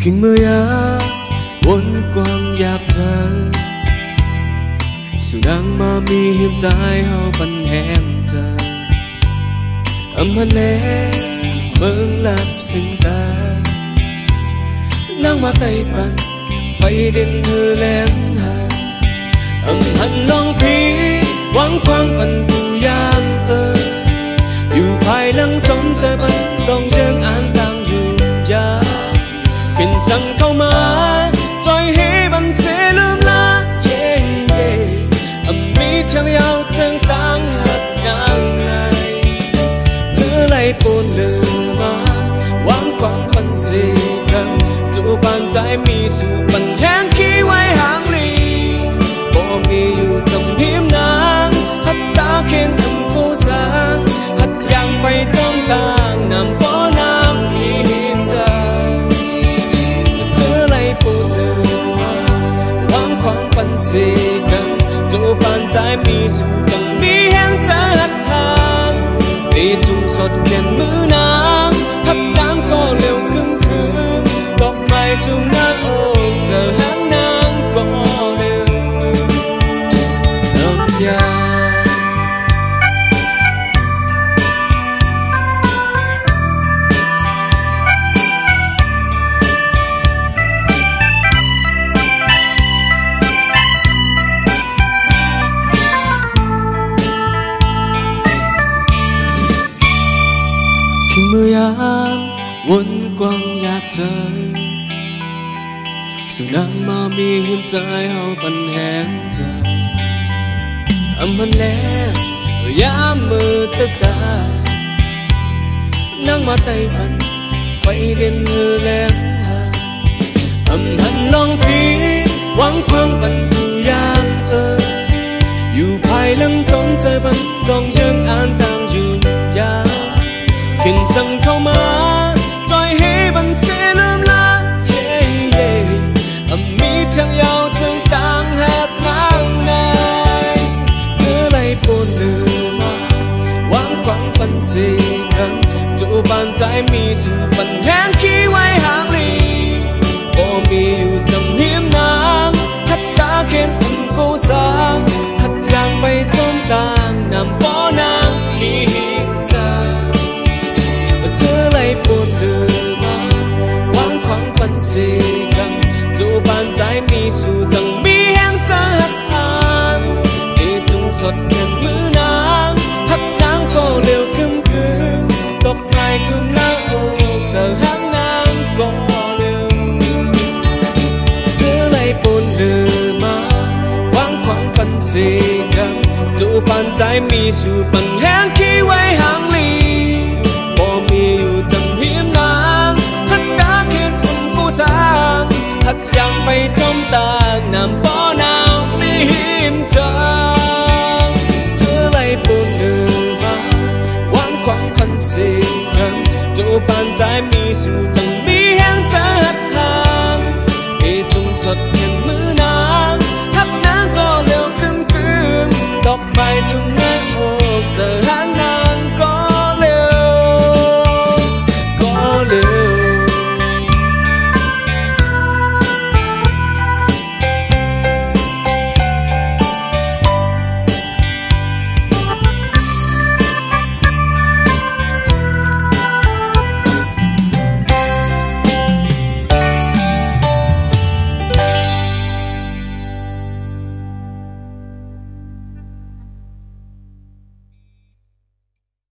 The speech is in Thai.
kinh mưa á bốn quang dạp thơ sự đang mà mi hiểm trái hao bần hẹn chờ âm hân lẽ mừng lạp sinh ta nang mà tay bàn phải đến hư lén hà âm hân long phí quang quang bần tu giang ơอยู่ภายหลังจมใจบันดองเชิงอ่างต่างอยู่ยาขึ้นสั่งเข้ามาจอยให้บันเสลืมละเย่เย่มีทางยาวทางต่างหักงางไงเธอไล่ปูนลืมมาวางความปันสีกันจูบานใจมีสู่ปันแห้งขี้ไว้ห่างลีบ่มีอยู่จมหิมนางหัดตาเข็นทำกูสางหัดยังไปจมต่างน้ำบ่อน้ำมีเธอเธอไล่ปูนลืมมาวางความปันสีกันจูบานใจมีสู่จังมีแห้งเธอหัดทางตีจุงสดเขียนมือนางหัดน้ำก็เร็วขึ้นดอกไม้จุ่มน้ำโอ้เธอหางนางก็เร็วน้ำยาขึ้นมือยามวนกว้างอยากเจอสุนัขมามีเห็นใจเฮาปันแหงใจอำมันแล้วยามมือตะตานั่งมาไต่พันไฟเด่นเธอแล้วหาอำหันลองพีหวังความปันอยู่ยามอยู่ภายหลังจมใจบันลองเชิงอ่านต่างอยู่ยามขึ้นสั่งเข้ามาจอยให้บันเสลืมละเย่เย่มีทางยาวทางต่างหากนางนายเธอไล่ปูนลืมมาวางขวางปันสีกันจูบานใจมีสู่ปันแห้งขี้ไว้ห่างลีบ่มีอยู่จำหิมนางหัดตาเข็นอุ่นกูสางหัดยางไปจมต่างน้ำบ่อนางมีเธอเธอไล่ปูนลืมมาวางขวางปันสีกันจูบานใจมีสู่จังมีแห้งใจหักหานที่จุงสดแค่มือนางหักนางก็เร็วขึ้นตกไม้ทุ่มหน้าอกเธอหักนางก็เร็วเธอไล่ปูนลืมมาวางขวางปันสีกันจูบานใจมีสู่ปันแห้งขี้ไว้ห่างลีบ่มีอยู่จังหิมนางหักตาเข็นอุ่นกูสางหัดยังไปจมตางน้ำบ่อน้ำมีหิมเธอเธอไล่ปูนลืมมาวางขวางปันสีกันจูบานใจมีสู่จังมีแห้งเธอหัดทางที่จุงสดเห็นมือนางหักนางก็เร็วขึ้นดอกไม้จุ่ม